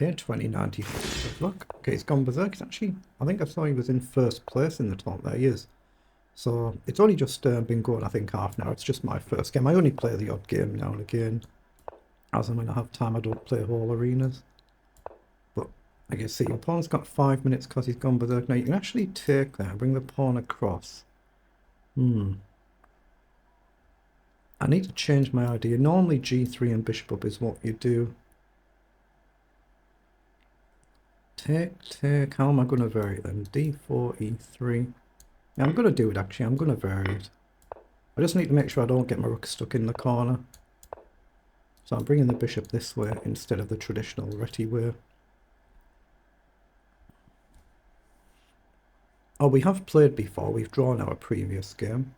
Okay, 2094. Good luck. Okay, he's gone berserk. He's actually, I think I saw he was in first place in the tournament. There he is. So it's only just been going, I think, half an hour. It's just my first game. I only play the odd game now and again. As and when I have time, I don't play whole arenas. But I can see your pawn's got 5 minutes because he's gone berserk. Now you can actually take that and bring the pawn across. I need to change my idea. Normally g3 and bishop up is what you do. Take. How am I going to vary it then? d4, e3. Yeah, I'm going to do it actually. I'm going to vary it. I just need to make sure I don't get my rook stuck in the corner. So I'm bringing the bishop this way instead of the traditional Reti way. Oh, we have played before. We've drawn our previous game.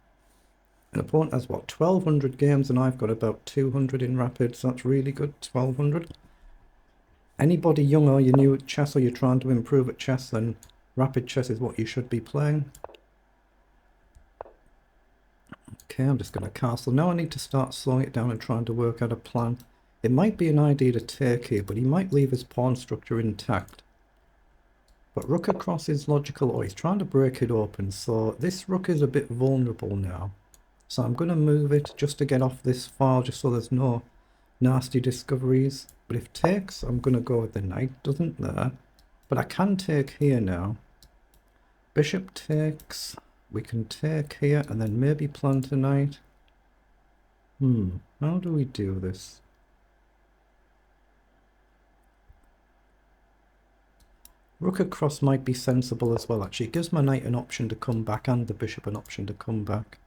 An opponent has what, 1200 games, and I've got about 200 in rapid, so that's really good. 1200. Anybody young or you're new at chess or you're trying to improve at chess, then rapid chess is what you should be playing. Okay, I'm just going to castle. Now I need to start slowing it down and trying to work out a plan. It might be an idea to take here, but he might leave his pawn structure intact. But rook across is logical. Oh, he's trying to break it open, so this rook is a bit vulnerable now. So I'm going to move it just to get off this file, just so there's no nasty discoveries. But if takes, I'm going to go with the knight. Doesn't there. But I can take here now. Bishop takes. We can take here and then maybe plant a knight. How do we do this? Rook across might be sensible as well, actually. It gives my knight an option to come back and the bishop an option to come back.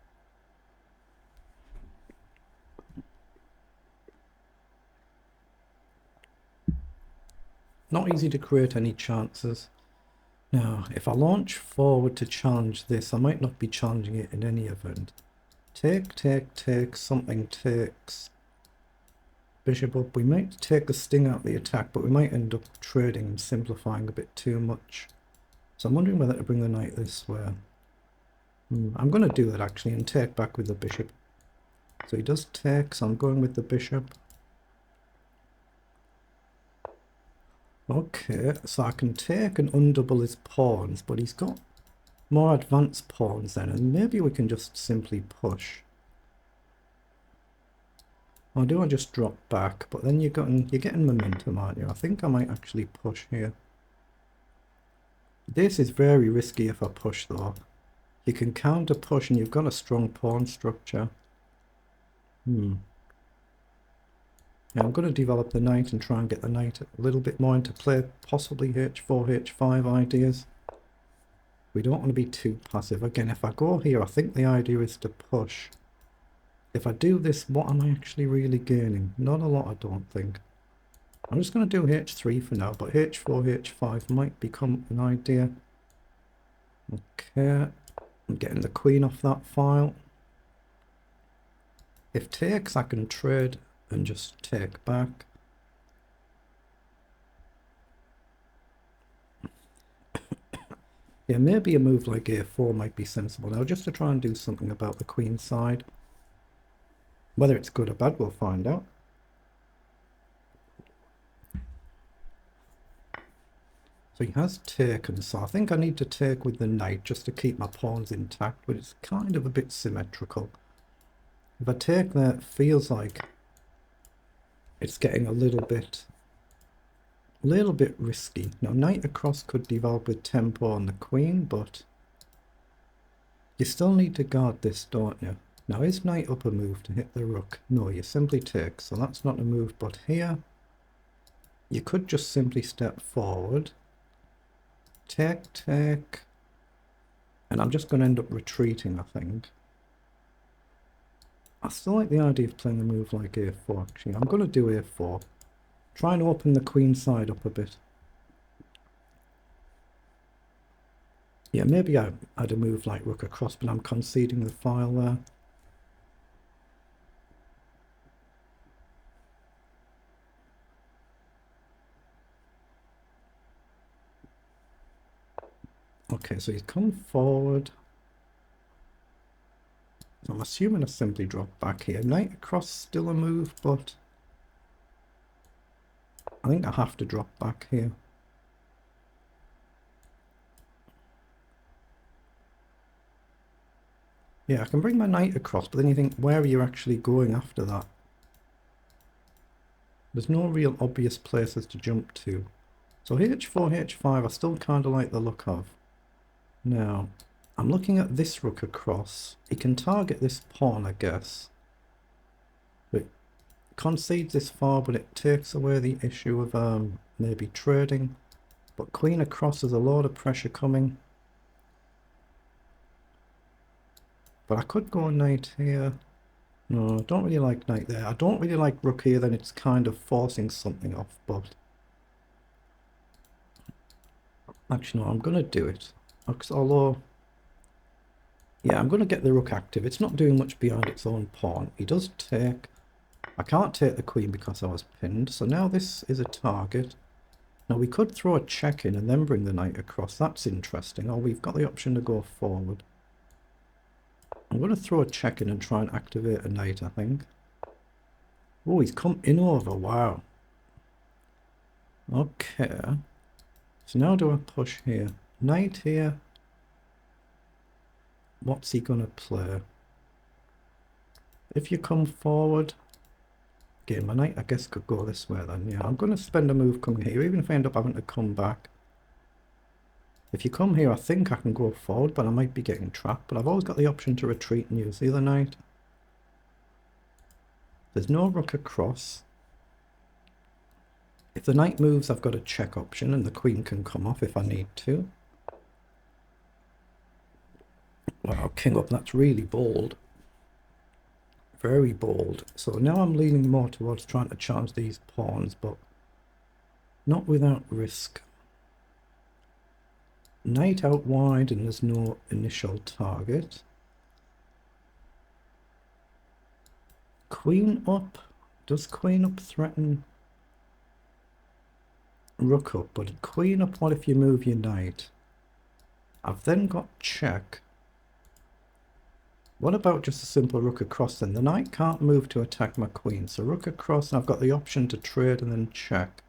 Not easy to create any chances. Now, if I launch forward to challenge this, I might not be challenging it in any event. Take, something takes. Bishop up. We might take the sting out of the attack, but we might end up trading and simplifying a bit too much. So I'm wondering whether to bring the knight this way. I'm going to do that actually and take back with the bishop. So he does take, so I'm going with the bishop. Okay, so I can take and undouble his pawns, but he's got more advanced pawns then, and maybe we can just simply push. Or do I just drop back? But then you're getting momentum, aren't you? I think I might actually push here. This is very risky if I push though. You can counter push and you've got a strong pawn structure. Now I'm going to develop the knight and try and get the knight a little bit more into play, possibly h4, h5 ideas. We don't want to be too passive. Again, if I go here, I think the idea is to push. If I do this, what am I actually really gaining? Not a lot, I don't think. I'm just going to do h3 for now, but h4, h5 might become an idea. Okay, I'm getting the queen off that file. If takes, I can trade and just take back. Yeah, maybe a move like a4 might be sensible now, just to try and do something about the queen side. Whether it's good or bad, we'll find out. So he has taken, so I think I need to take with the knight just to keep my pawns intact, but it's kind of a bit symmetrical. If I take there, it feels like it's getting a little bit risky. Now knight across could develop with tempo on the queen, but you still need to guard this, don't you? Now is knight up a move to hit the rook? No, you simply take, so that's not a move. But here you could just simply step forward, take, and I'm just going to end up retreating, I think. I still like the idea of playing a move like a4 actually. I'm going to do a4. Try and open the queen side up a bit. Yeah, maybe I'd a move like rook across, but I'm conceding the file there. Okay, so he's come forward. So I'm assuming I simply drop back here. Knight across still a move, but I think I have to drop back here. Yeah, I can bring my knight across, but then you think, where are you actually going after that? There's no real obvious places to jump to. So h4, h5, I still kind of like the look of. Now, I'm looking at this rook across. He can target this pawn, I guess. But concedes this far, but it takes away the issue of maybe trading. But queen across, there's a lot of pressure coming. But I could go knight here. No, I don't really like knight there. I don't really like rook here, then it's kind of forcing something off, but... Actually, no, I'm going to do it. Although... Yeah, I'm going to get the rook active. It's not doing much behind its own pawn. He does take... I can't take the queen because I was pinned, so now this is a target. Now we could throw a check in and then bring the knight across. That's interesting. Or we've got the option to go forward. I'm going to throw a check in and try and activate a knight, I think. Oh, he's come in over. Wow. Okay. So now do I push here? Knight here. What's he going to play? If you come forward... Again, my knight, I guess, could go this way then. Yeah, I'm going to spend a move coming here, even if I end up having to come back. If you come here, I think I can go forward, but I might be getting trapped. But I've always got the option to retreat and use the other knight. There's no rook across. If the knight moves, I've got a check option, and the queen can come off if I need to. Wow, king up, that's really bold. Very bold. So now I'm leaning more towards trying to charge these pawns, but not without risk. Knight out wide and there's no initial target. Queen up. Does queen up threaten rook up? But queen up, what if you move your knight? I've then got check. What about just a simple rook across then? The knight can't move to attack my queen, so rook across, and I've got the option to trade and then check.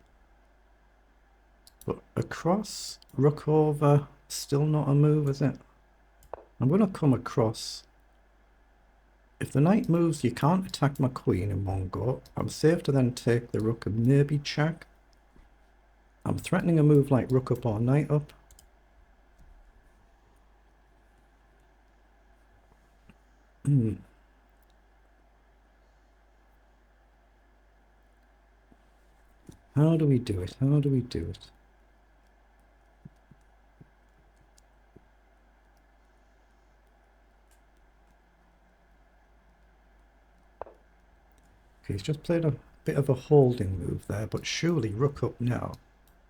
But across, rook over, still not a move, is it? I'm going to come across. If the knight moves, you can't attack my queen in one go. I'm safe to then take the rook and maybe check. I'm threatening a move like rook up or knight up. How do we do it? How do we do it? Okay, he's just played a bit of a holding move there, but surely rook up now.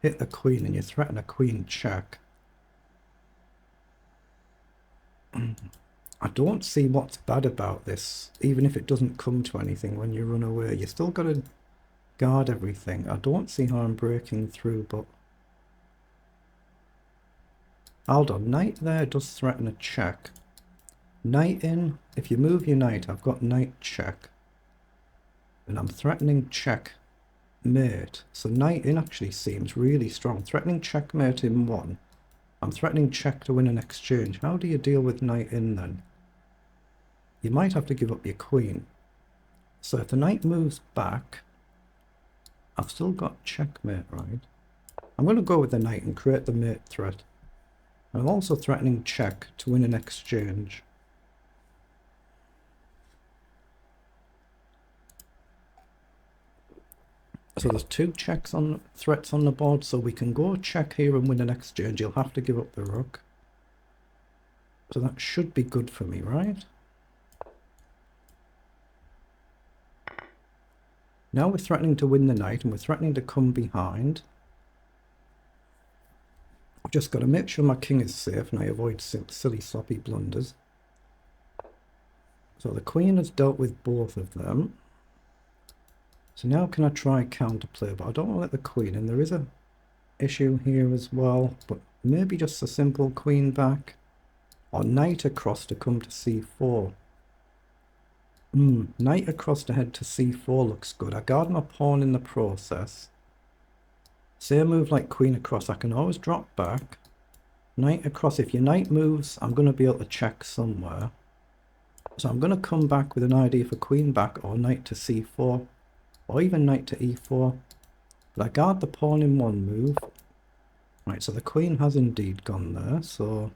Hit the queen and you threaten a queen check. I don't see what's bad about this, even if it doesn't come to anything when you run away. You still got to guard everything. I don't see how I'm breaking through, but... Hold on, knight there does threaten a check. Knight in, if you move your knight, I've got knight check. And I'm threatening check mate. So knight in actually seems really strong. Threatening checkmate in one. I'm threatening check to win an exchange. How do you deal with knight in then? You might have to give up your queen. So if the knight moves back, I've still got checkmate, right? I'm going to go with the knight and create the mate threat. I'm also threatening check to win an exchange. So there's two checks on threats on the board, so we can go check here and win an exchange. You'll have to give up the rook. So that should be good for me, right? Now we're threatening to win the knight and we're threatening to come behind. I've just got to make sure my king is safe and I avoid silly sloppy blunders. So the queen has dealt with both of them. So now can I try counterplay, but I don't want to let the queen in. There is a issue here as well, but maybe just a simple queen back. Or knight across to come to c4. Knight across to head to c4 looks good. I guard my pawn in the process. Say a move like queen across, I can always drop back. Knight across, if your knight moves, I'm going to be able to check somewhere. So I'm going to come back with an idea for queen back or knight to c4 or even knight to e4. But I guard the pawn in one move. Right, so the queen has indeed gone there, so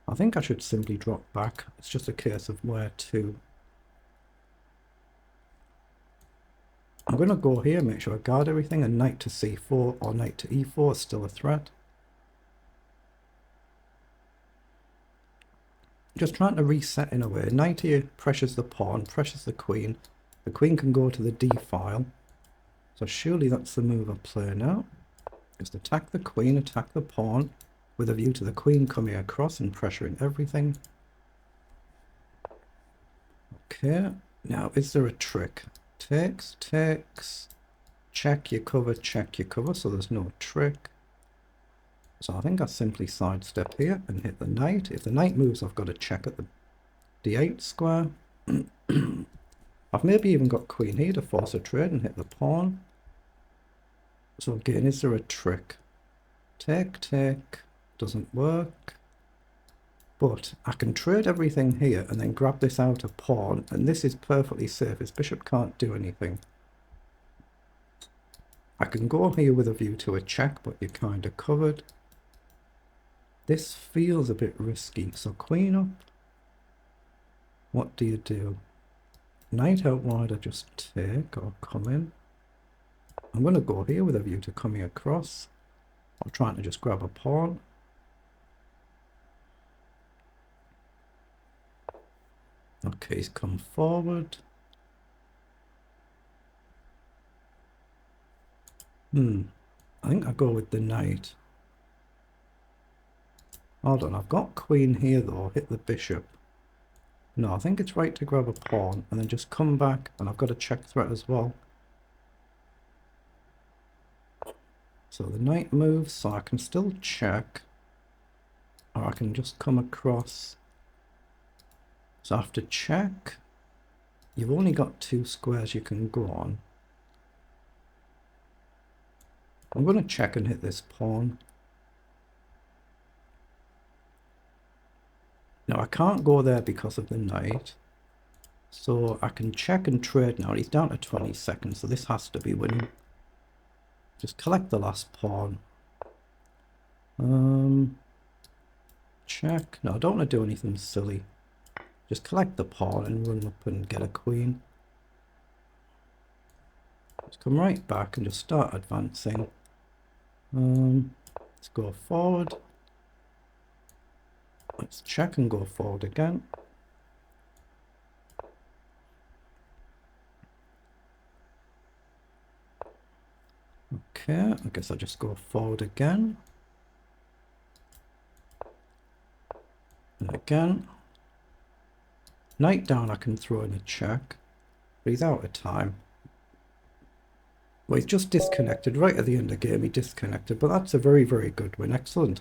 I think I should simply drop back. It's just a case of where to. I'm going to go here, make sure I guard everything, and knight to c4 or knight to e4 is still a threat. Just trying to reset in a way. Knight here pressures the pawn, pressures the queen. The queen can go to the d file. So surely that's the move I play now. Just attack the queen, attack the pawn, with a view to the queen coming across and pressuring everything. Okay, now is there a trick? Takes, check your cover, so there's no trick. So I think I simply sidestep here and hit the knight. If the knight moves, I've got to check at the d8 square. I've maybe even got queen here to force a trade and hit the pawn. So again, is there a trick? Take, doesn't work. But I can trade everything here and then grab this outer pawn, and this is perfectly safe. His bishop can't do anything. I can go here with a view to a check, but you're kind of covered. This feels a bit risky. So queen up. What do you do? Knight out wide, I just take or come in. I'm going to go here with a view to coming across. I'm trying to just grab a pawn. Okay, he's come forward. I think I go with the knight. Hold on, I've got queen here though. Hit the bishop. No, I think it's right to grab a pawn and then just come back, and I've got a check threat as well. So the knight moves, so I can still check, or I can just come across. So I have to check. You've only got 2 squares you can go on. I'm going to check and hit this pawn. Now I can't go there because of the knight. So I can check and trade now. He's down to 20 seconds, so this has to be winning. Just collect the last pawn. Check. No, I don't want to do anything silly. Just collect the pawn and run up and get a queen. Let's come right back and just start advancing. Let's go forward. Let's check and go forward again. Okay, I guess I'll just go forward again. And again. Knight down, I can throw in a check. But he's out of time. Well, he's just disconnected. Right at the end of the game, he disconnected. But that's a very, very good win. Excellent.